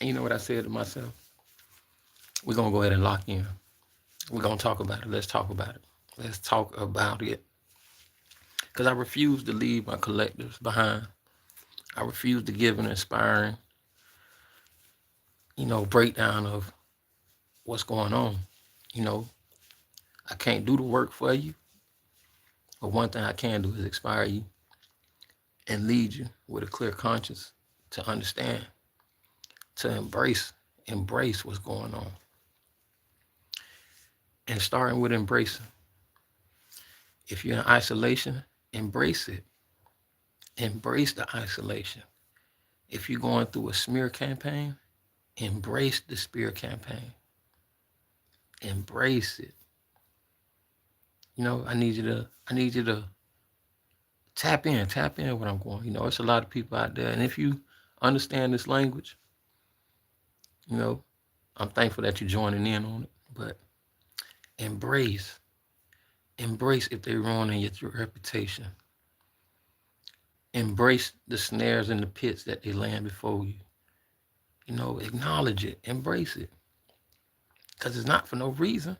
And you know what I said to myself? We're going to go ahead and lock in. We're going to talk about it. Let's talk about it. Let's talk about it. Because I refuse to leave my collectives behind. I refuse to give an inspiring, breakdown of what's going on. You know, I can't do the work for you, but one thing I can do is inspire you and lead you with a clear conscience to understand, to embrace what's going on. And starting with embracing. If you're in isolation, embrace it. Embrace the isolation. If you're going through a smear campaign, embrace the smear campaign. Embrace it. I need you to tap in what I'm going. It's a lot of people out there. And if you understand this language, you know, I'm thankful that you're joining in on it. But embrace. Embrace if they're ruining your reputation. Embrace the snares and the pits that they land before you. Acknowledge it. Embrace it. Because it's not for no reason.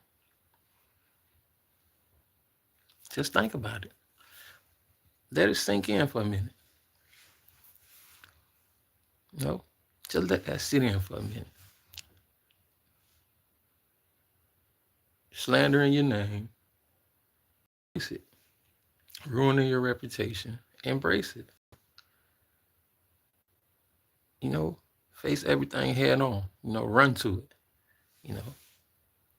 Just think about it. Let it sink in for a minute. Just let that sit in for a minute. Slandering your name. Embrace it. Ruining your reputation. Embrace it. Face everything head on. Run to it.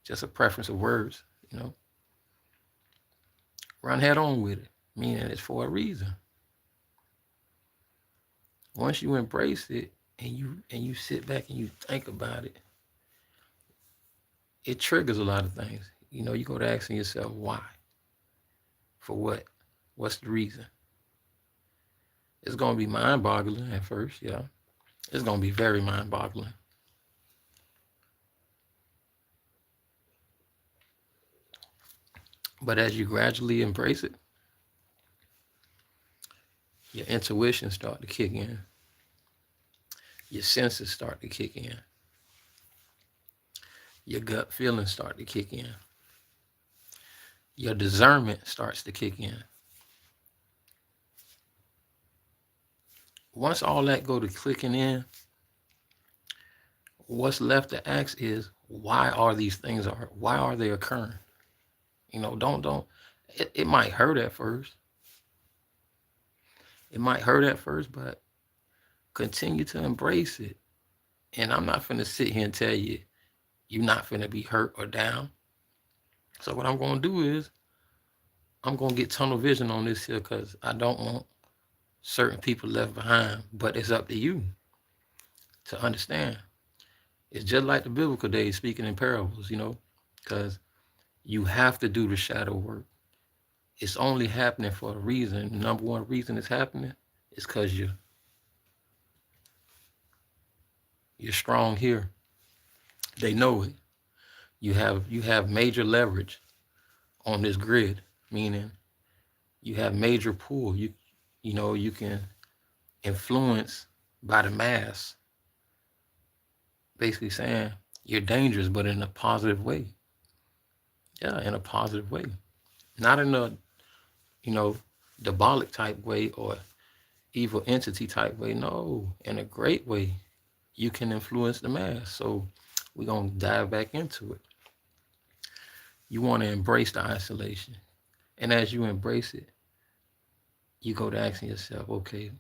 Just a preference of words. Run head on with it. Meaning it's for a reason. Once you embrace it and you sit back and you think about it, it triggers a lot of things. You go to asking yourself why. For what? What's the reason? It's going to be mind-boggling at first, yeah. It's going to be very mind-boggling. But as you gradually embrace it, your intuition start to kick in. Your senses start to kick in. Your gut feelings start to kick in. Your discernment starts to kick in. Once all that go to clicking in, what's left to ask is, why are they occurring? It might hurt at first. It might hurt at first, but continue to embrace it. And I'm not finna sit here and tell you, you're not finna be hurt or down. So what I'm gonna do is, I'm gonna get tunnel vision on this here because I don't want certain people left behind, but it's up to you to understand. It's just like the biblical days speaking in parables, because you have to do the shadow work. It's only happening for a reason. The number one reason it's happening is because you're strong here. They know it. You have major leverage on this grid, meaning you have major pull. You can influence by the mass. Basically saying you're dangerous, but in a positive way. Yeah, in a positive way. Not in a, diabolic type way or evil entity type way. No, in a great way. You can influence the mass. So we're going to dive back into it. You want to embrace the isolation. And as you embrace it, you go to asking yourself, okay,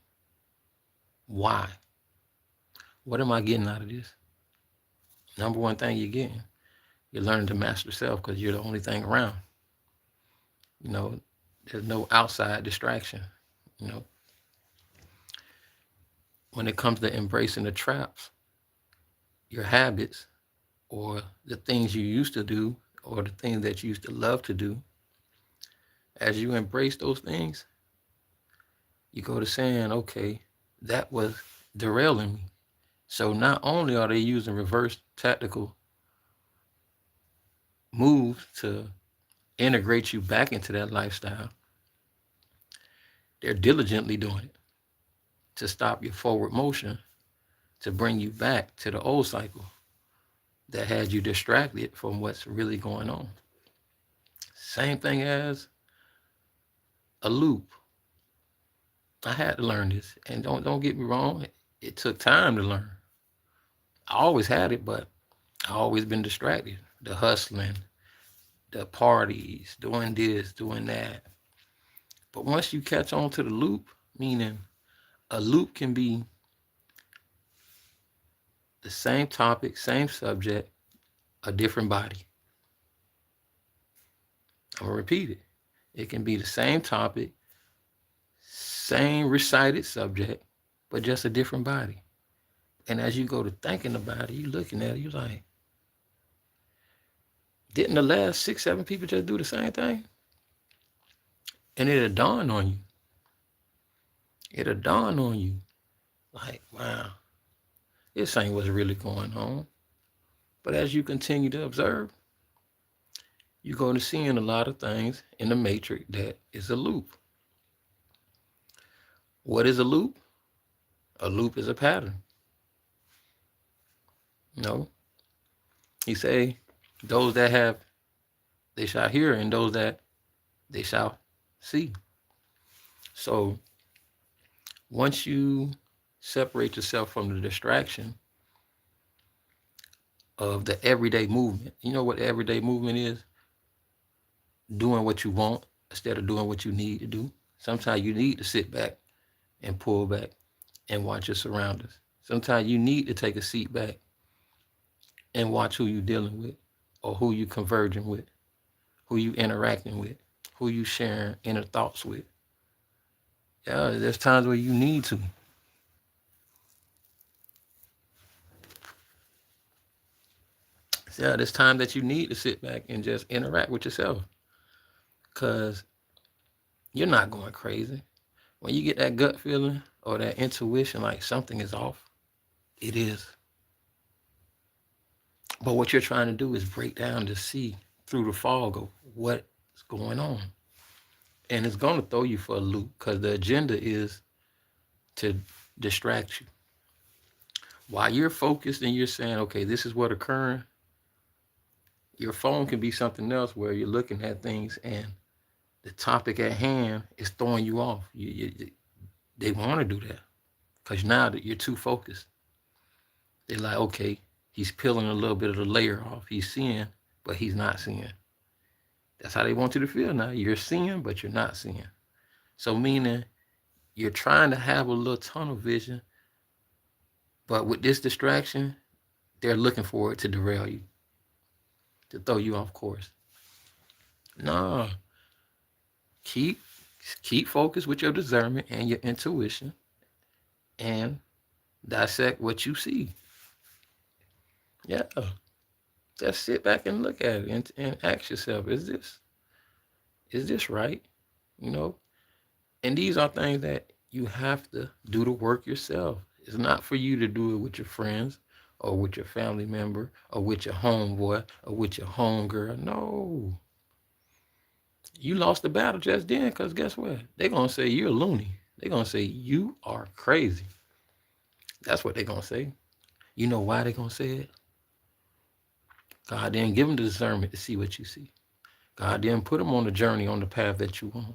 why? What am I getting out of this? Number one thing you're getting, you're learning to master self because you're the only thing around. There's no outside distraction. When it comes to embracing the traps, your habits, or the things you used to do, or the things that you used to love to do, as you embrace those things, you go to saying, okay, that was derailing me. So not only are they using reverse tactical moves to integrate you back into that lifestyle, they're diligently doing it to stop your forward motion to bring you back to the old cycle that had you distracted from what's really going on. Same thing as a loop. I had to learn this, and don't get me wrong, it took time to learn. I always had it, but I always been distracted. The hustling, the parties, doing this, doing that. But once you catch on to the loop, meaning a loop can be the same topic, same subject, a different body. I'm gonna repeat it. It can be the same topic, same recited subject, but just a different body. And as you go to thinking about it, you looking at it, you're like, didn't the last 6, 7 people just do the same thing? And it'll dawn on you. It'll dawn on you. Like, wow, this ain't what's really going on. But as you continue to observe, you're going to see in a lot of things in the matrix that is a loop. What is a loop? A loop is a pattern. No. He say, those that have, they shall hear, and those that they shall see. So once you separate yourself from the distraction of the everyday movement, you know what the everyday movement is? Doing what you want instead of doing what you need to do. Sometimes you need to sit back and pull back and watch your surroundings. Sometimes you need to take a seat back and watch who you're dealing with, or who you converging with, who you interacting with, who you sharing inner thoughts with. Yeah, there's times where you need to. Yeah, there's time that you need to sit back and just interact with yourself, because you're not going crazy. When you get that gut feeling or that intuition like something is off, it is. But what you're trying to do is break down to see through the fog of what's going on. And it's going to throw you for a loop, because the agenda is to distract you. While you're focused and you're saying, okay, this is what occurring, your phone can be something else where you're looking at things and the topic at hand is throwing you off. They want to do that because now that you're too focused. They're like, okay, he's peeling a little bit of the layer off. He's seeing, but he's not seeing. That's how they want you to feel now. You're seeing, but you're not seeing. So meaning you're trying to have a little tunnel vision, but with this distraction, they're looking for it to derail you, to throw you off course. No. Keep focused with your discernment and your intuition and dissect what you see. Yeah. Just sit back and look at it and ask yourself, is this right? You know? And these are things that you have to do the work yourself. It's not for you to do it with your friends or with your family member or with your homeboy or with your homegirl. No. You lost the battle just then, because guess what? They're going to say you're a loony. They're going to say you are crazy. That's what they're going to say. You know why they're going to say it? God didn't give them the discernment to see what you see. God didn't put them on the journey, on the path that you want.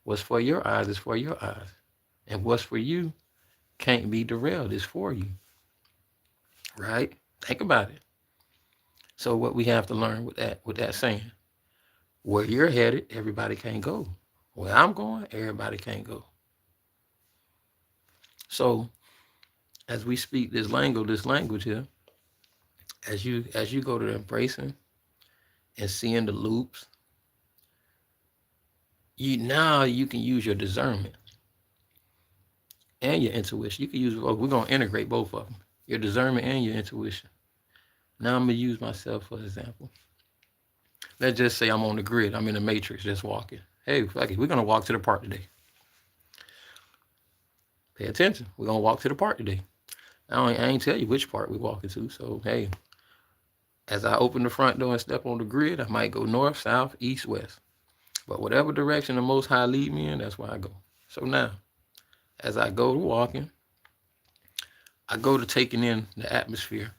What's for your eyes is for your eyes. And what's for you can't be derailed. It's for you. Right? Think about it. So what we have to learn with that saying, where you're headed, everybody can't go. Where I'm going, everybody can't go. So as we speak this language here, as you go to embracing and seeing the loops, you can use your discernment and your intuition. You can use, we're going to integrate both of them, your discernment and your intuition. Now I'm going to use myself for example. Let's just say I'm on the grid. I'm in the matrix just walking. Hey, fuck it, we're going to walk to the park today. Pay attention. We're going to walk to the park today. I ain't tell you which part we're walking to. So, hey, as I open the front door and step on the grid, I might go north, south, east, west. But whatever direction the Most High lead me in, that's where I go. So now, as I go to walking, I go to taking in the atmosphere.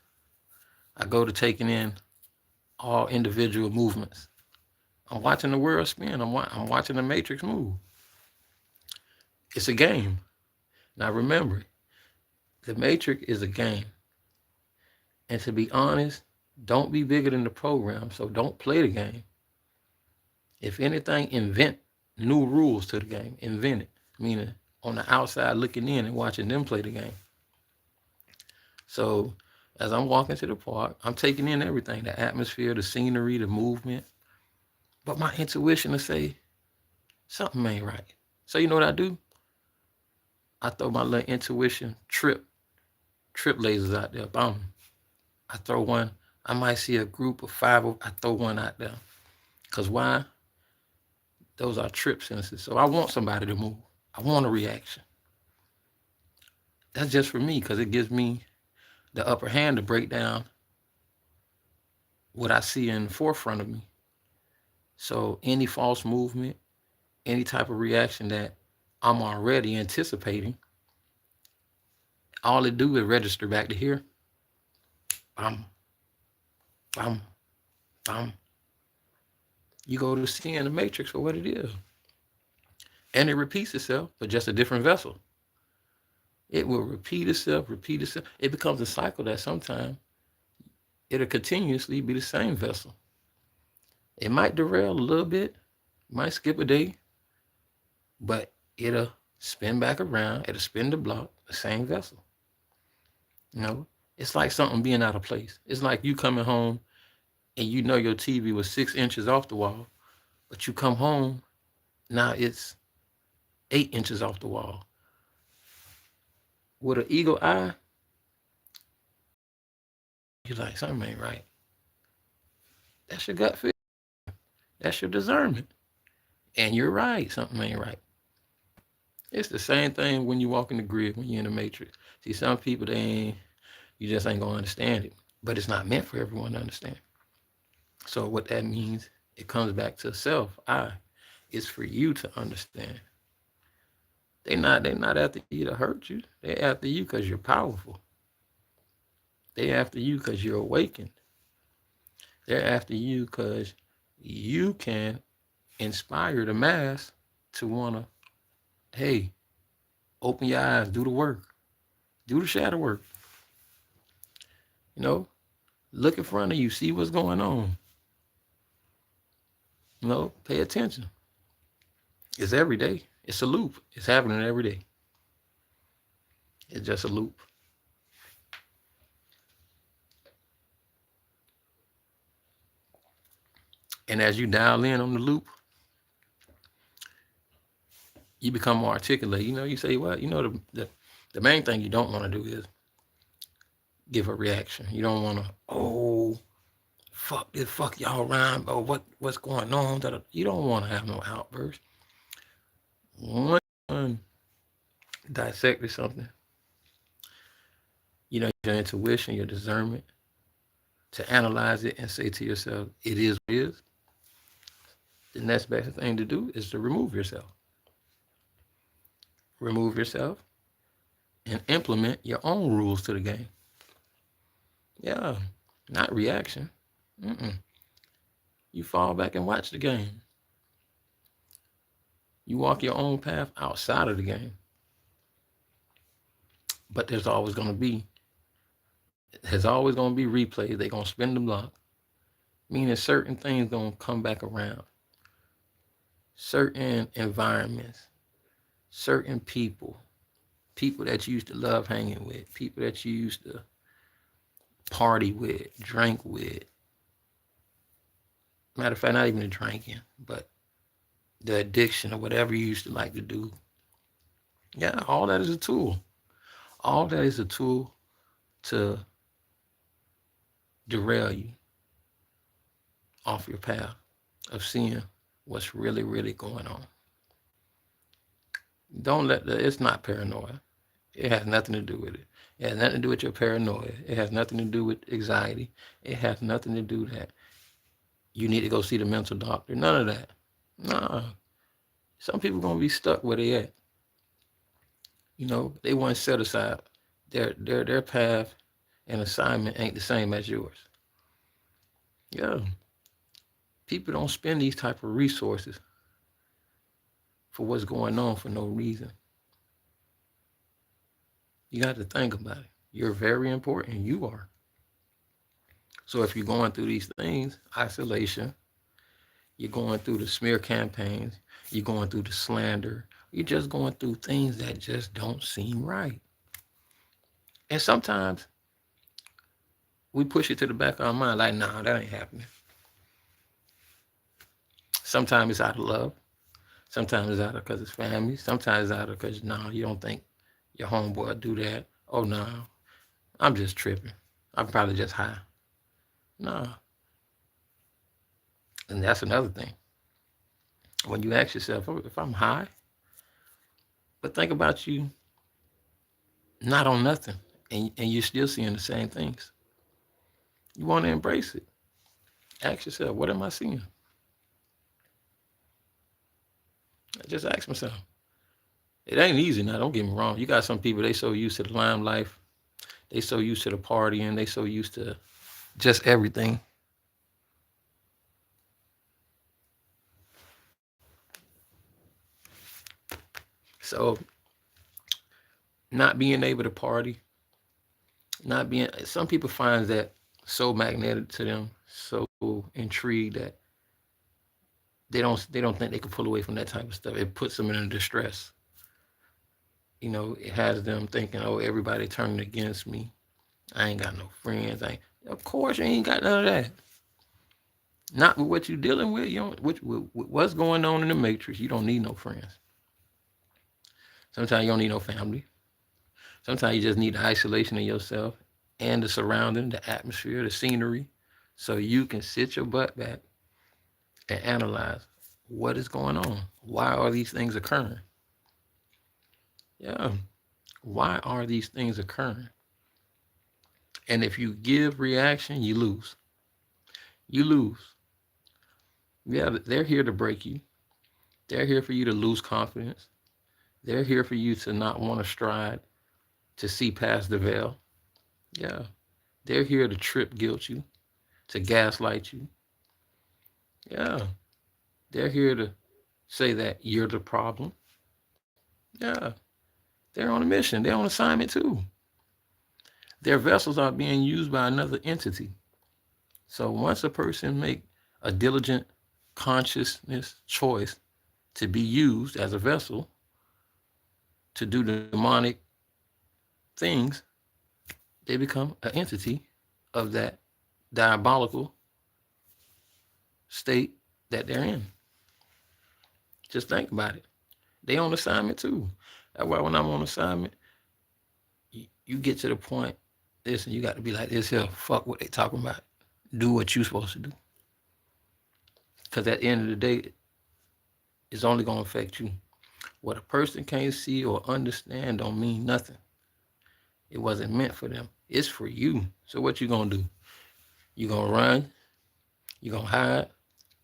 I go to taking in all individual movements. I'm watching the world spin. I'm watching the matrix move. It's a game. Now remember, the matrix is a game. And to be honest, don't be bigger than the program, so don't play the game. If anything, invent new rules to the game. Invent it. Meaning on the outside looking in and watching them play the game. So as I'm walking to the park, I'm taking in everything, the atmosphere, the scenery, the movement. But my intuition will say, something ain't right. So you know what I do? I throw my little intuition trip lasers out there. Boom. I throw one. I might see a group of 5. I throw one out there. Because why? Those are trip senses. So I want somebody to move. I want a reaction. That's just for me because it gives me the upper hand to break down what I see in the forefront of me. So any false movement, any type of reaction that I'm already anticipating, all it do is register back to here. Bam, bam, bam. You go to seeing the matrix for what it is. And it repeats itself, but just a different vessel. It will repeat itself, repeat itself. It becomes a cycle that sometimes it'll continuously be the same vessel. It might derail a little bit, might skip a day, but it'll spin back around. It'll spin the block, the same vessel. You know, it's like something being out of place. It's like you coming home and you know your TV was 6 inches off the wall, but you come home, now it's 8 inches off the wall. With an eagle eye, you're like, something ain't right. That's your gut feel. That's your discernment. And you're right, something ain't right. It's the same thing when you walk in the grid, when you're in the matrix. See, some people, you just ain't gonna understand it. But it's not meant for everyone to understand. So what that means, it comes back to self, I. It's for you to understand. They're not after you to hurt you. They're after you because you're powerful. They're after you because you're awakened. They're after you because you can inspire the mass to want to, hey, open your eyes, do the work, do the shadow work. You know, look in front of you, see what's going on. You know, pay attention. It's every day. It's a loop. It's happening every day. It's just a loop. And as you dial in on the loop, you become more articulate. You know, you say, well, you know, the main thing you don't want to do is give a reaction. You don't want to, oh, fuck this, fuck y'all around, or what's going on? You don't want to have no outburst. One dissected something, you know, your intuition, your discernment, to analyze it and say to yourself, it is what it is. The next best thing to do is to remove yourself. Remove yourself and implement your own rules to the game. Yeah, not reaction. You fall back and watch the game. You walk your own path outside of the game. But there's always going to be replays. They're going to spin the block. Meaning certain things going to come back around. Certain environments, certain people that you used to love hanging with, people that you used to party with, drink with. Matter of fact, not even the drinking, but the addiction or whatever you used to like to do. Yeah, all that is a tool. All that is a tool to derail you off your path of seeing what's really, really going on. Don't let it's not paranoia. It has nothing to do with it. It has nothing to do with your paranoia. It has nothing to do with anxiety. It has nothing to do that you need to go see the mental doctor. None of that. Nah. Some people going to be stuck where they at. You know, they want to set aside. Their path and assignment ain't the same as yours. Yeah. People don't spend these type of resources for what's going on for no reason. You got to think about it. You're very important. You are. So if you're going through these things, isolation, you're going through the smear campaigns, you're going through the slander, you're just going through things that just don't seem right. And sometimes we push it to the back of our mind like, nah, that ain't happening. Sometimes it's out of love. Sometimes it's out of because it's family. Sometimes it's out of because, nah, you don't think your homeboy will do that. Oh, no, I'm just tripping. I'm probably just high. Nah. And that's another thing. When you ask yourself, oh, if I'm high, but think about you not on nothing and you're still seeing the same things. You want to embrace it. Ask yourself, what am I seeing? I just ask myself. It ain't easy now, don't get me wrong. You got some people, they so used to the limelight, they so used to the partying, they so used to just everything. So not being able to party, not being some people find that so magnetic to them, so intrigued that they don't think they can pull away from that type of stuff. It puts them in a distress. It has them thinking, oh, everybody turning against me. I ain't got no friends. Of course you ain't got none of that. Not with what you're dealing with. You don't with what's going on in the matrix. You don't need no friends. Sometimes you don't need no family. Sometimes you just need the isolation of yourself and the surrounding, the atmosphere, the scenery, so you can sit your butt back and analyze what is going on. Why are these things occurring? Yeah. Why are these things occurring? And if you give reaction, you lose. You lose. Yeah, they're here to break you. They're here for you to lose confidence. They're here for you to not want to stride, to see past the veil. Yeah. They're here to trip guilt you, to gaslight you. Yeah. They're here to say that you're the problem. Yeah. They're on a mission. They're on assignment too. Their vessels are being used by another entity. So once a person make a diligent consciousness choice to be used as a vessel to do demonic things, they become an entity of that diabolical state that they're in. Just think about it. They on assignment too. That's why when I'm on assignment, you get to the point, listen, you got to be like this here, fuck what they talking about. Do what you supposed to do. Because at the end of the day, it's only going to affect you. What a person can't see or understand don't mean nothing. It wasn't meant for them. It's for you. So what you going to do? You going to run? You going to hide?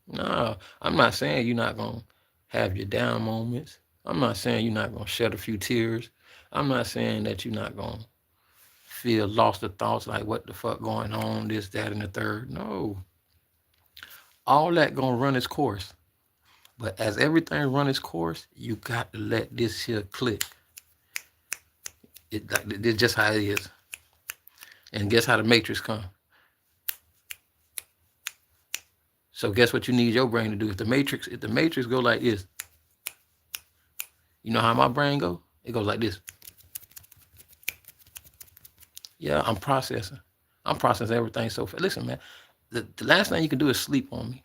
No, I'm not saying you're not going to have your down moments. I'm not saying you're not going to shed a few tears. I'm not saying that you're not going to feel lost of thoughts like what the fuck going on, this, that, and the third. No. All that going to run its course. But as everything run its course, you got to let this here click. It's just how it is. And guess how the matrix come? So guess what you need your brain to do? If the matrix go like this, you know how my brain go? It goes like this. Yeah, I'm processing. I'm processing everything so fast. Listen, man, the last thing you can do is sleep on me.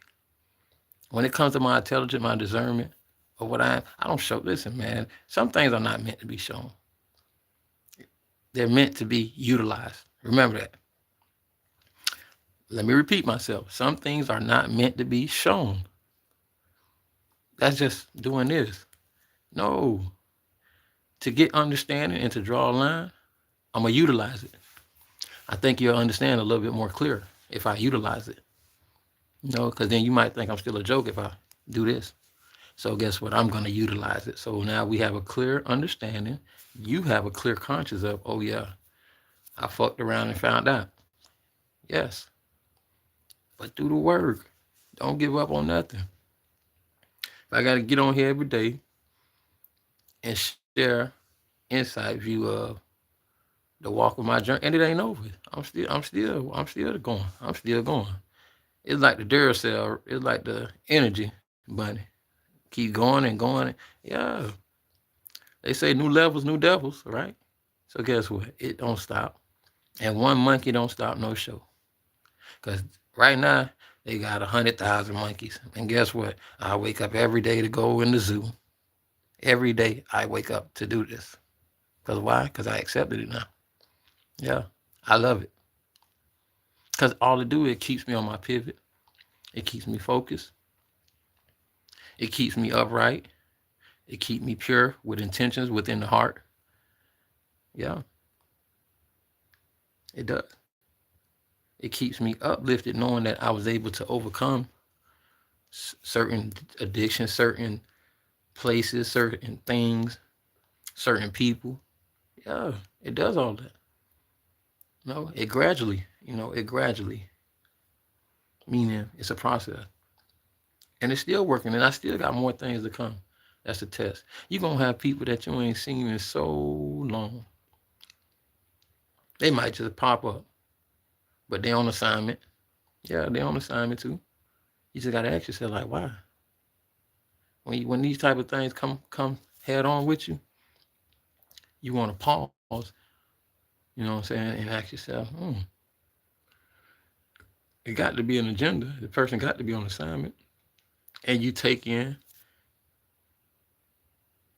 When it comes to my intelligence, my discernment, or what I don't show. Listen, man, some things are not meant to be shown. They're meant to be utilized. Remember that. Let me repeat myself. Some things are not meant to be shown. That's just doing this. No. To get understanding and to draw a line, I'm going to utilize it. I think you'll understand a little bit more clear if I utilize it. Because then you might think I'm still a joke if I do this. So guess what? I'm going to utilize it. So now we have a clear understanding. You have a clear conscience of, oh yeah, I fucked around and found out. Yes. But do the work. Don't give up on nothing. If I got to get on here every day and share inside view of the walk of my journey, and it ain't over. I'm still going. I'm still going. It's like the Duracell. It's like the energy bunny. Keep going and going. Yeah. They say new levels, new devils, right? So guess what? It don't stop. And one monkey don't stop no show. Cause right now they got 100,000 monkeys. And guess what? I wake up every day to go in the zoo. Every day I wake up to do this. Cause why? Cause I accepted it now. Yeah. I love it. Cause all it do, it keeps me on my pivot. It keeps me focused. It keeps me upright. It keeps me pure with intentions within the heart. Yeah, it does. It keeps me uplifted knowing that I was able to overcome certain addictions, certain places, certain things, certain people. Yeah, it does all that. No, it gradually, meaning it's a process. And it's still working, and I still got more things to come. That's a test. You're going to have people that you ain't seen in so long. They might just pop up, but they on assignment. Yeah, they on assignment too. You just got to ask yourself, like, why? When these type of things come head on with you, you want to pause, you know what I'm saying, and ask yourself, it got to be an agenda. The person got to be on assignment. And you take in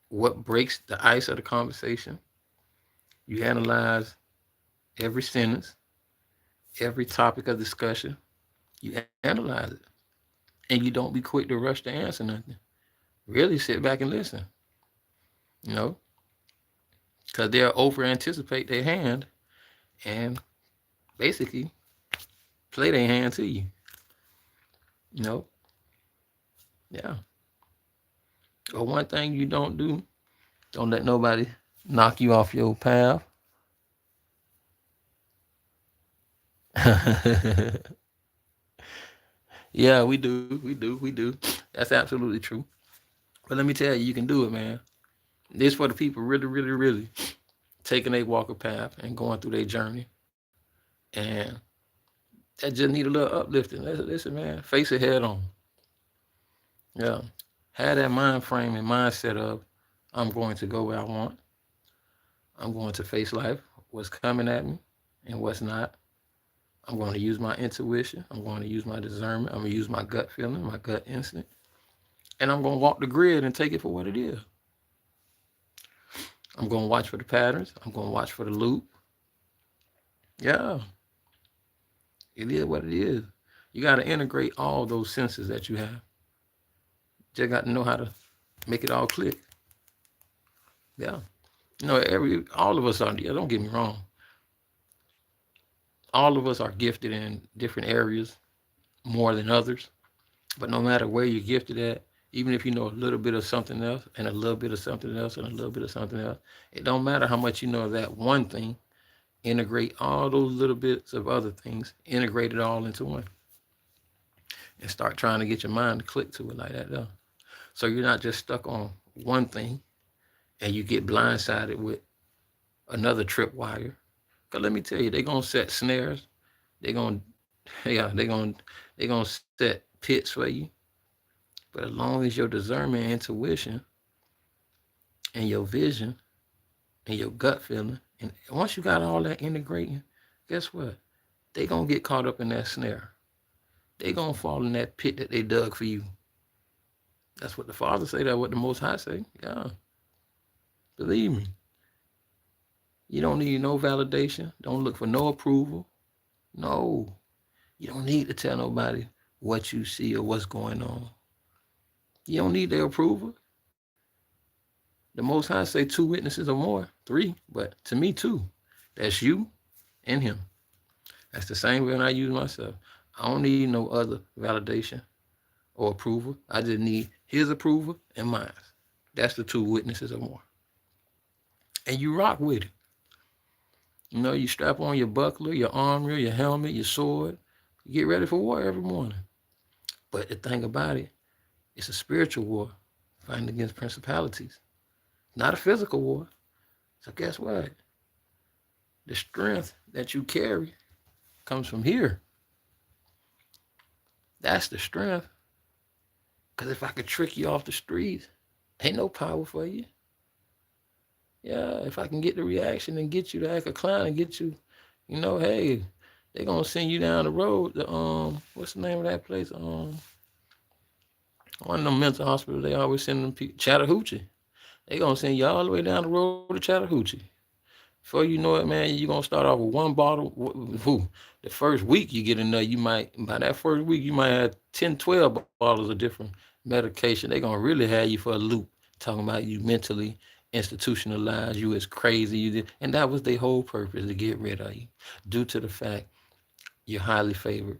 what breaks the ice of the conversation. You analyze every sentence, every topic of discussion. You analyze it. And you don't be quick to rush to answer nothing. Really sit back and listen, you know, because they'll over anticipate their hand and basically play their hand to you. You know, yeah. But one thing you don't do, don't let nobody knock you off your path. Yeah, we do. That's absolutely true. But let me tell you, you can do it, man. This for the people really, really, really taking a walker path and going through their journey. And that just need a little uplifting. Listen, man, face it head on. Yeah. Have that mind frame and mindset of I'm going to go where I want. I'm going to face life, what's coming at me and what's not. I'm going to use my intuition. I'm going to use my discernment. I'm going to use my gut feeling, my gut instinct. And I'm going to walk the grid and take it for what it is. I'm going to watch for the patterns. I'm going to watch for the loop. Yeah, it is what it is. You got to integrate all those senses that you have. Just got to know how to make it all click. Yeah. All of us are, yeah, don't get me wrong. All of us are gifted in different areas more than others. But no matter where you're gifted at, even if you know a little bit of something else and a little bit of something else and a little bit of something else, it don't matter how much you know of that one thing. Integrate all those little bits of other things, integrate it all into one, and start trying to get your mind to click to it like that, though. So you're not just stuck on one thing and you get blindsided with another tripwire. Cause let me tell you, they're gonna set snares. They're gonna, yeah, they're gonna set pits for you. But as long as your discernment, intuition, and your vision, and your gut feeling, and once you got all that integrating, guess what? They gonna get caught up in that snare. They gonna fall in that pit that they dug for you. That's what the Father say. That's what the Most High say. Yeah, believe me. You don't need no validation. Don't look for no approval. No, you don't need to tell nobody what you see or what's going on. You don't need their approval. The Most High say 2 witnesses or more, 3, but to me 2. That's you and him. That's the same way when I use myself. I don't need no other validation or approval. I just need his approval and mine. That's the 2 witnesses or more. And you rock with it. You know, you strap on your buckler, your armor, your helmet, your sword. You get ready for war every morning. But the thing about it, it's a spiritual war, fighting against principalities, not a physical war. So guess what? The strength that you carry comes from here. That's the strength. Because if I could trick you off the streets, ain't no power for you. Yeah, if I can get the reaction and get you to act a clown and get you, hey, they gonna send you down the road. What's the name of that place? One of them mental hospitals. They always send them people Chattahoochee. They gonna send you all the way down the road to Chattahoochee. Before you know it, man, you gonna start off with one bottle. The first week you get enough, by that first week, you might have 10, 12 bottles of different medication. They gonna really have you for a loop, talking about you mentally institutionalized, you as crazy, and that was their whole purpose, to get rid of you, due to the fact you're highly favored,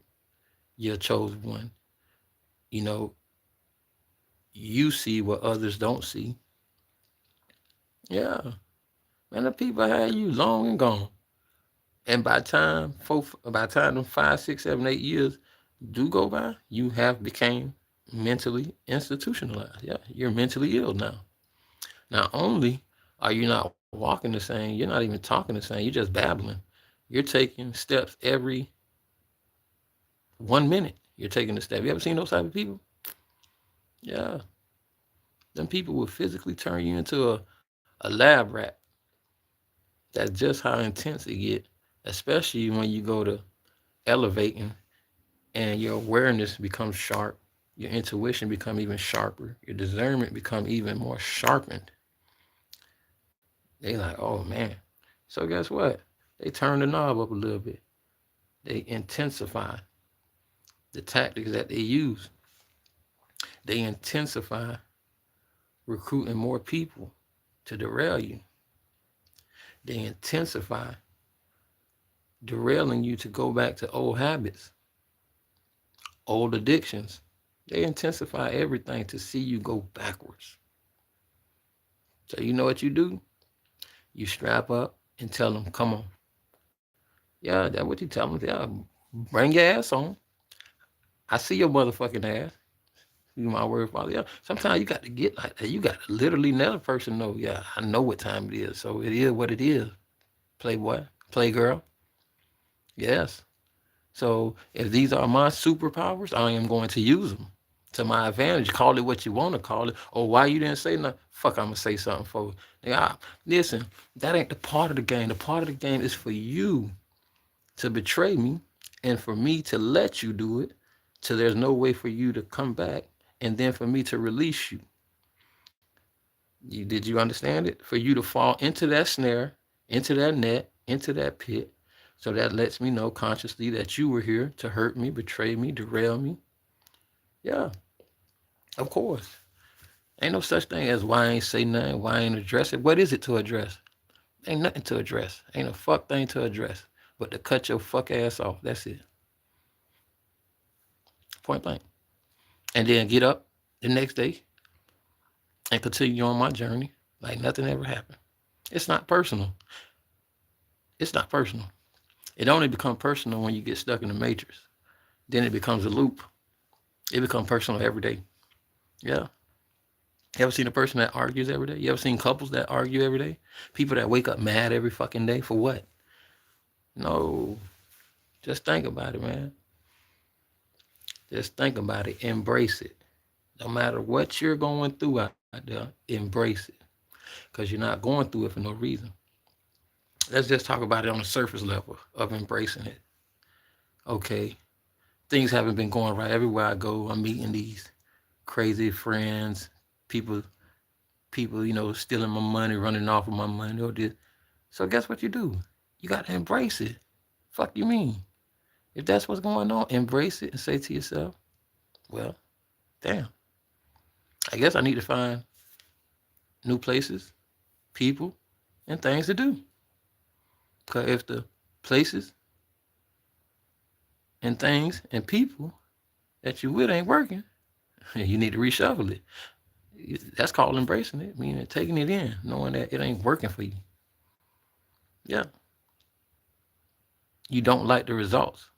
you're a chosen one. You know, you see what others don't see. Yeah, man, the people had you long and gone. And by the time them 5, 6, 7, 8 years do go by, you have became mentally institutionalized. Yeah, you're mentally ill now. Not only are you not walking the same, you're not even talking the same. You're just babbling. You're taking steps every 1 minute. You're taking a step. You ever seen those type of people? Yeah, them people will physically turn you into a lab rat. That's just how intense it get, especially when you go to elevating and your awareness becomes sharp, your intuition become even sharper, your discernment become even more sharpened. They like, oh man. So guess what? They turn the knob up a little bit. They intensify the tactics that they use. They intensify recruiting more people to derail you. They intensify derailing you to go back to old habits, old addictions. They intensify everything to see you go backwards. So you know what you do? You strap up and tell them, come on. Yeah, that's what you tell them. Yeah, bring your ass on. I see your motherfucking ass. You my word, Father. Yeah. Sometimes you got to get like that. You got to literally let a person know, yeah, I know what time it is. So it is what it is. Playboy, playgirl. Yes. So if these are my superpowers, I am going to use them to my advantage. Call it what you want to call it. Or why you didn't say nothing? Fuck, I'm gonna say something for you. Listen, that ain't the part of the game. The part of the game is for you to betray me and for me to let you do it till there's no way for you to come back and then for me to release you. Did you understand it? For you to fall into that snare, into that net, into that pit. So that lets me know consciously that you were here to hurt me, betray me, derail me. Yeah, of course. Ain't no such thing as why I ain't say nothing, why I ain't address it. What is it to address? Ain't nothing to address. Ain't a fuck thing to address. But to cut your fuck ass off. That's it. Point blank. And then get up the next day and continue on my journey like nothing ever happened. It's not personal. It's not personal. It only becomes personal when you get stuck in the matrix. Then it becomes a loop. It becomes personal every day. Yeah. You ever seen a person that argues every day? You ever seen couples that argue every day? People that wake up mad every fucking day for what? No. Just think about it, man. Just think about it. Embrace it. No matter what you're going through out there, embrace it. Because you're not going through it for no reason. Let's just talk about it on the surface level of embracing it. Okay. Things haven't been going right. Everywhere I go, I'm meeting these crazy friends, people, stealing my money, running off with my money, or this. So guess what you do? You got to embrace it. Fuck you mean? If that's what's going on, embrace it and say to yourself, well, damn, I guess I need to find new places, people, and things to do. Because if the places and things and people that you with ain't working, you need to reshuffle it. That's called embracing it, meaning taking it in, knowing that it ain't working for you. Yeah. You don't like the results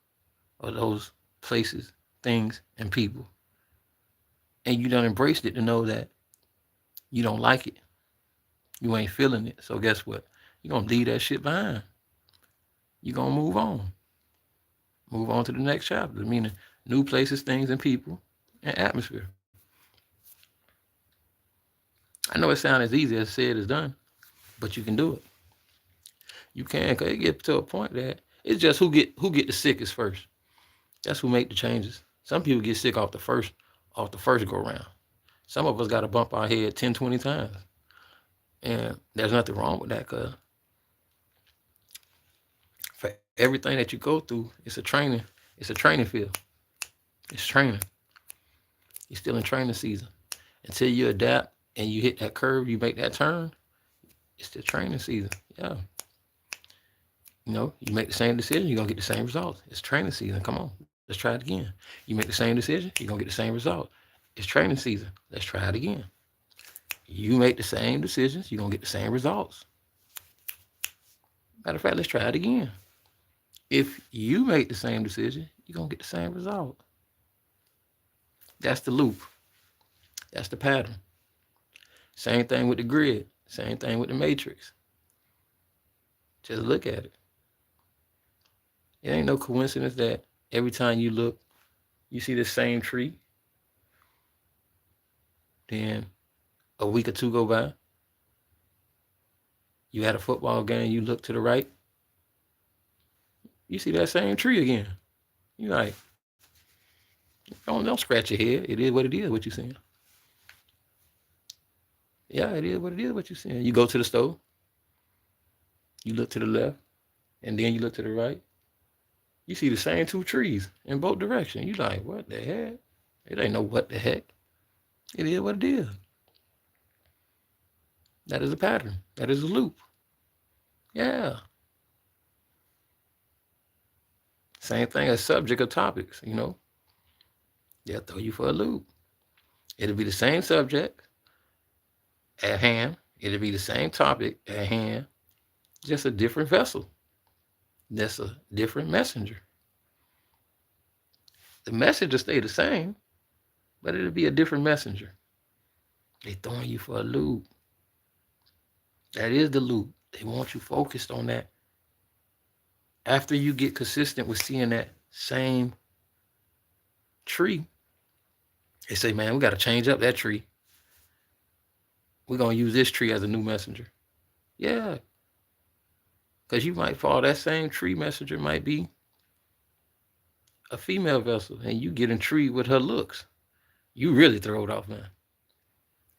of those places, things, and people. And you done embraced it to know that you don't like it. You ain't feeling it. So guess what? You're gonna leave that shit behind. You're gonna move on. Move on to the next chapter, meaning new places, things, and people, and atmosphere. I know it sounds as easy as said as done, but you can do it. You can, cause it get to a point that it's just who get the sickest first. That's who make the changes. Some people get sick off the first go round. Some of us got to bump our head 10, 20 times. And there's nothing wrong with that, because for everything that you go through, it's a training field. It's training. You're still in training season. Until you adapt and you hit that curve, you make that turn, it's the training season. Yeah. You make the same decision, you're gonna get the same results. It's training season. Come on, let's try it again. You make the same decision, you're gonna get the same result. It's training season. Let's try it again. You make the same decisions, you're gonna get the same results. Matter of fact, let's try it again. If you make the same decision, you're gonna get the same result. That's the loop. That's the pattern. Same thing with the grid. Same thing with the matrix. Just look at it. It ain't no coincidence that every time you look, you see the same tree. Then a week or two go by. You had a football game, you look to the right, you see that same tree again. You like, don't scratch your head. It is what it is, what you seeing. Yeah, it is what it is, what you seeing. You go to the store, you look to the left, and then you look to the right. You see the same two trees in both directions. You like, what the heck? It ain't no what the heck. It is what it is. That is a pattern. That is a loop. Yeah. Same thing as subject or topics. They'll throw you for a loop. It'll be the same subject at hand. It'll be the same topic at hand, just a different vessel. That's a different messenger. The message will stay the same, but it'll be a different messenger. They throwing you for a loop. That is the loop. They want you focused on that. After you get consistent with seeing that same tree, they say, man, we got to change up that tree. We're going to use this tree as a new messenger. Yeah. Because you might fall, that same tree messenger might be a female vessel, and you get intrigued with her looks. You really throw it off, man.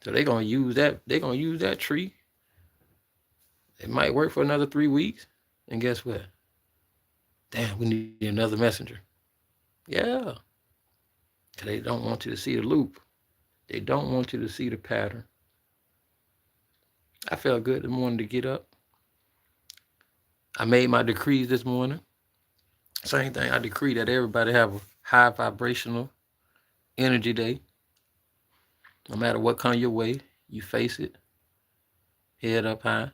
So they're going to use that tree. It might work for another 3 weeks. And guess what? Damn, we need another messenger. Yeah. They don't want you to see the loop. They don't want you to see the pattern. I felt good this morning to get up. I made my decrees this morning. Same thing. I decree that everybody have a high vibrational energy day. No matter what comes your way, you face it, head up high,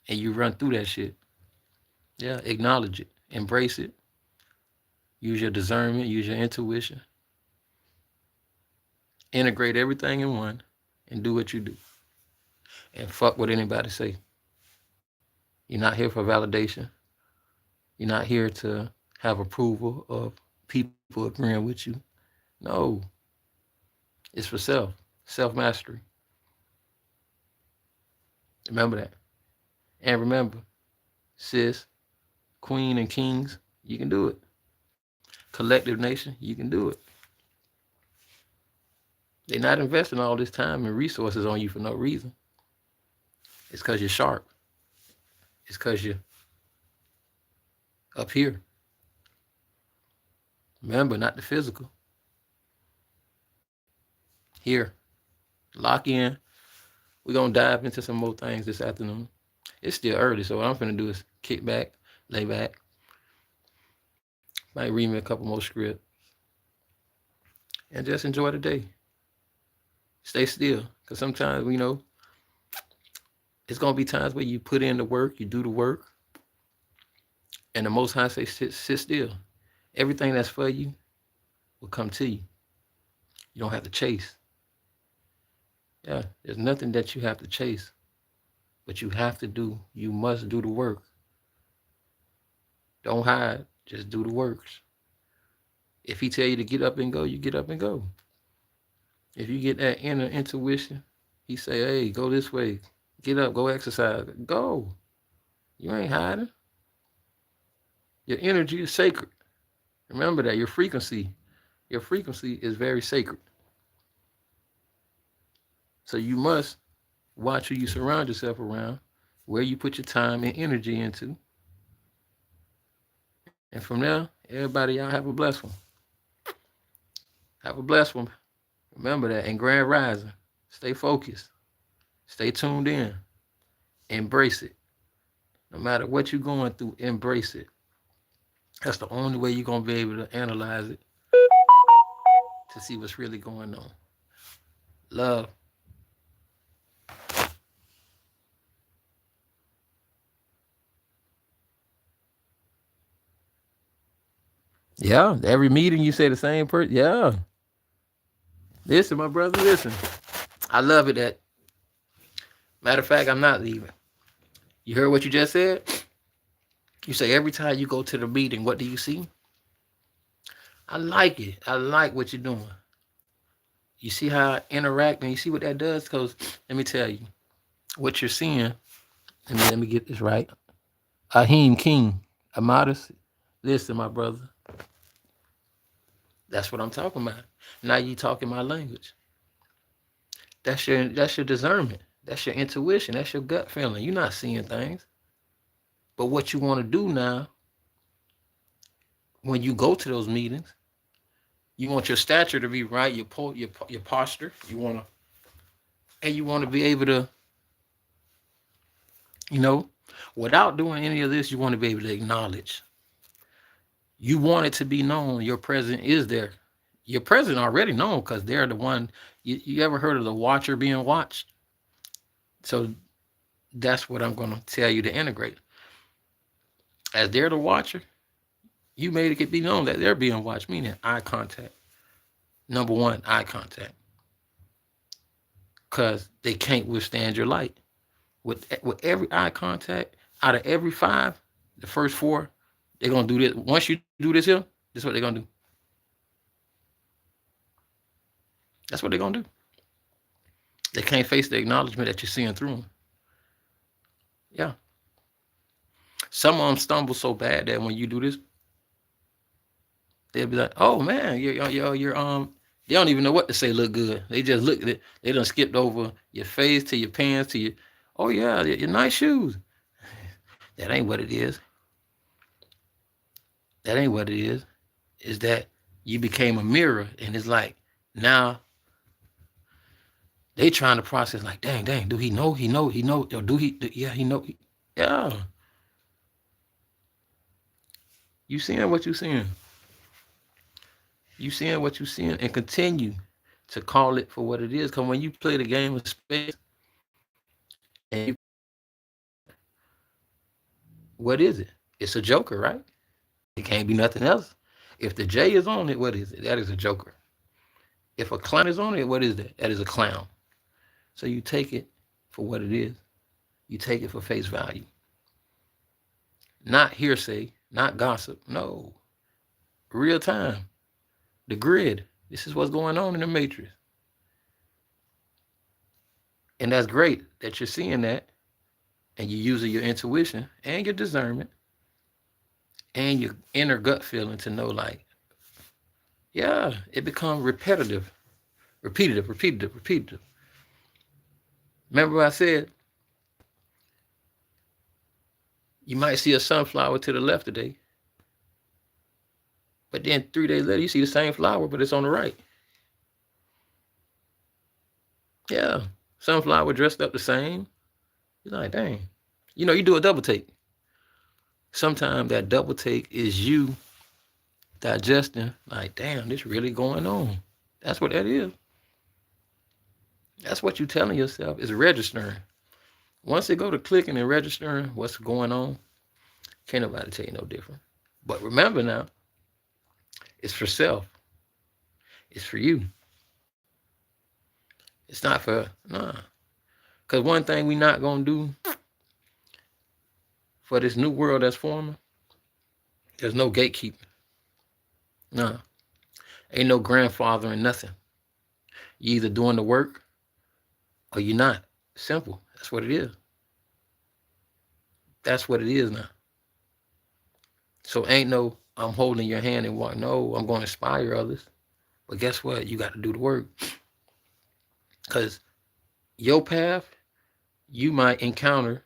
and you run through that shit. Yeah, acknowledge it, embrace it, use your discernment, use your intuition, integrate everything in one, and do what you do. And fuck what anybody say. You're not here for validation. You're not here to have approval of people agreeing with you. No, it's for self-mastery. Remember that. And remember, sis, queen, and kings, you can do it. Collective nation, you can do it. They're not investing all this time and resources on you for no reason. It's because you're sharp. It's because you're up here. Remember, not the physical. Here. Lock in. We're going to dive into some more things this afternoon. It's still early, so what I'm going to do is kick back, lay back. Might read me a couple more scripts. And just enjoy the day. Stay still. Because sometimes, it's going to be times where you put in the work, you do the work. And the Most High say, sit still. Everything that's for you will come to you. You don't have to chase. Yeah, there's nothing that you have to chase, but you have to do. You must do the work. Don't hide. Just do the works. If he tell you to get up and go, you get up and go. If you get that inner intuition, he say, hey, go this way. Get up, go exercise. Go. You ain't hiding. Your energy is sacred. Remember that. Your frequency is very sacred. So you must watch who you surround yourself around, where you put your time and energy into. And from there, everybody, y'all have a blessed one. Have a blessed one. Remember that. And Grand Rising, stay focused. Stay tuned in. Embrace it. No matter what you're going through, embrace it. That's the only way you're going to be able to analyze it to see what's really going on. Love. Yeah, every meeting you say the same person. Yeah. Listen, my brother, listen. I love it that, matter of fact, I'm not leaving. You heard what you just said? You say every time you go to the meeting, what do you see? I like it. I like what you're doing. You see how I interact and you see what that does? Because let me tell you, what you're seeing, let me get this right. Ahim King, Amadas, listen, my brother. That's what I'm talking about. Now you talking my language. That's your discernment. That's your intuition. That's your gut feeling. You're not seeing things. But what you want to do now, when you go to those meetings, you want your stature to be right, your posture. You want to be able to, without doing any of this, you want to be able to acknowledge. You want it to be known your present is there. Your present already known because they're the one. You ever heard of the watcher being watched? So that's what I'm going to tell you to integrate. As they're the watcher, you made it be known that they're being watched, meaning eye contact. Number one, eye contact. Because they can't withstand your light. With every eye contact, out of every 5, the first 4, they're going to do this. Once you do this here, this is what they're going to do. That's what they're going to do. They can't face the acknowledgement that you're seeing through them. Yeah. Some of them stumble so bad that when you do this, they'll be like, "Oh man, you're they don't even know what to say. Look good. They just look at it. They done skipped over your face to your pants to your. Oh yeah, your nice shoes. That ain't what it is. That ain't what it is. Is that you became a mirror, and it's like now they trying to process like, dang, do he know? Or do he? Yeah, he know. Yeah. You seeing what you seeing. You seeing what you seeing, and continue to call it for what it is. Because when you play the game of space, and what is it? It's a joker, right? It can't be nothing else. If the J is on it, what is it? That is a joker. If a clown is on it, what is that? That is a clown. So you take it for what it is. You take it for face value. Not hearsay, not gossip. No. Real time. The grid. This is what's going on in the matrix. And that's great that you're seeing that and you're using your intuition and your discernment and your inner gut feeling to know, like, yeah, it becomes repetitive. Remember what I said? You might see a sunflower to the left today, but then 3 days later, you see the same flower, but it's on the right. Yeah, sunflower dressed up the same. You're like, dang. You do a double take. Sometimes that double take is you digesting, like, damn, this really going on. That's what that is. That's what you're telling yourself is registering. Once it go to clicking and registering what's going on, Can't nobody tell you no different. But remember now, it's for self. It's for you. It's not for nah. Cause one thing we not gonna do for this new world that's forming, there's no gatekeeping. Nah. Ain't no grandfathering nothing. You either doing the work or you're not. Simple. That's what it is. That's what it is now. So ain't no I'm holding your hand and walk. No, I'm going to inspire others. But guess what? You got to do the work. Because your path, you might encounter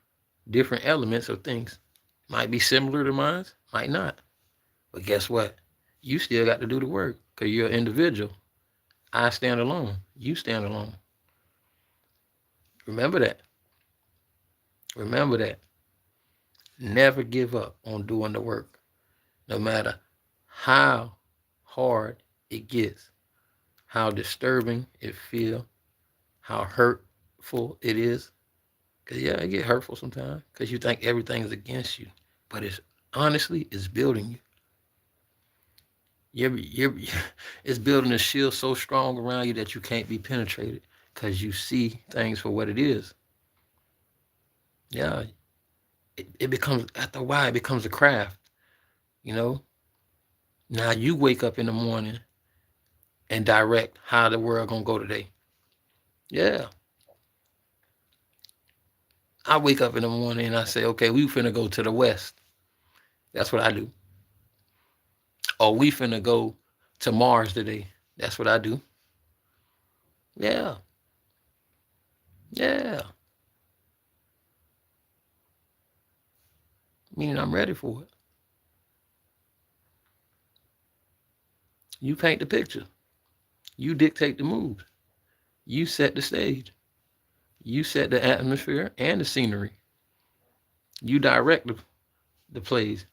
different elements of things. Might be similar to mine, might not. But guess what? You still got to do the work because you're an individual. I stand alone. You stand alone. Remember that. Remember that. Never give up on doing the work, no matter how hard it gets, how disturbing it feels, how hurtful it is. Because, yeah, it get hurtful sometimes because you think everything is against you. But it's honestly, it's building you. It's building a shield so strong around you that you can't be penetrated because you see things for what it is. Yeah, it becomes, after a while, it becomes a craft, you know? Now you wake up in the morning and direct how the world gonna go today. Yeah. I wake up in the morning and I say, okay, we finna go to the west. That's what I do. Or we finna go to Mars today. That's what I do. Yeah. Yeah. Meaning I'm ready for it. You paint the picture. You dictate the moves. You set the stage. You set the atmosphere and the scenery. You direct the plays.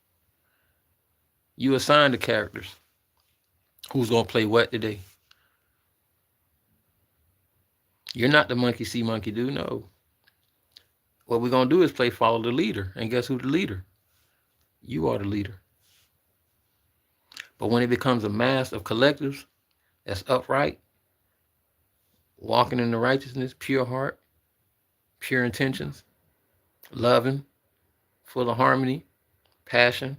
You assign the characters. Who's gonna play what today? You're not the monkey see, monkey do. No. What we're gonna do is play follow the leader. And guess who the leader? You are the leader. But when it becomes a mass of collectives that's upright, walking in the righteousness, pure heart, pure intentions, loving, full of harmony, passion,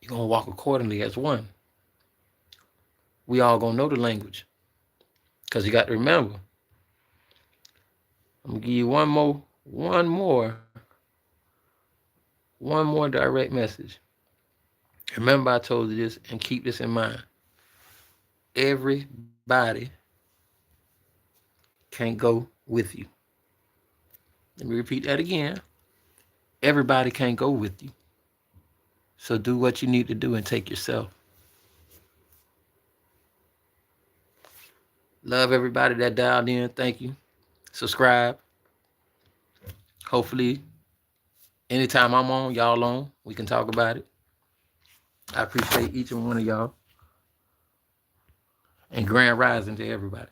you're gonna walk accordingly as one. We all gonna know the language. Because you got to remember, I'm gonna give you one more direct message. Remember I told you this and keep this in mind. Everybody can't go with you. Let me repeat that again. Everybody can't go with you. So do what you need to do and take yourself. Love everybody that dialed in. Thank you. Subscribe. Hopefully, anytime I'm on, y'all on, we can talk about it. I appreciate each and one of y'all. And grand rising to everybody.